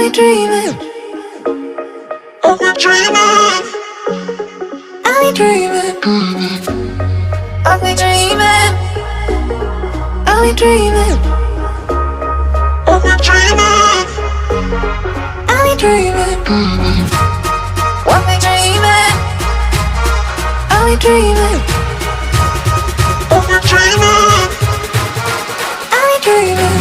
we dreaming? Are we dreaming? Are we dreaming? Are we dreaming? Are we dreaming? Are we dreaming? Are we dreaming? Are we dreaming? Are we dreaming?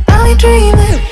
Are we dreaming? Are we dreaming?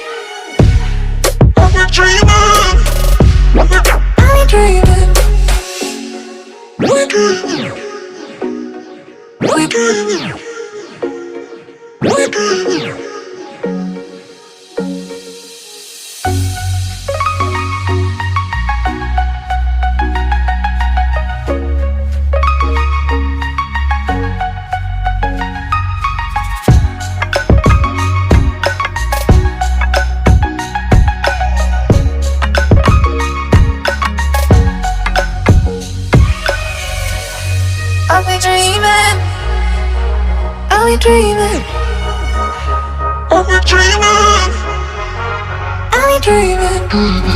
Are we dreaming? Are we dreaming? Are we dreaming? Are we dreaming?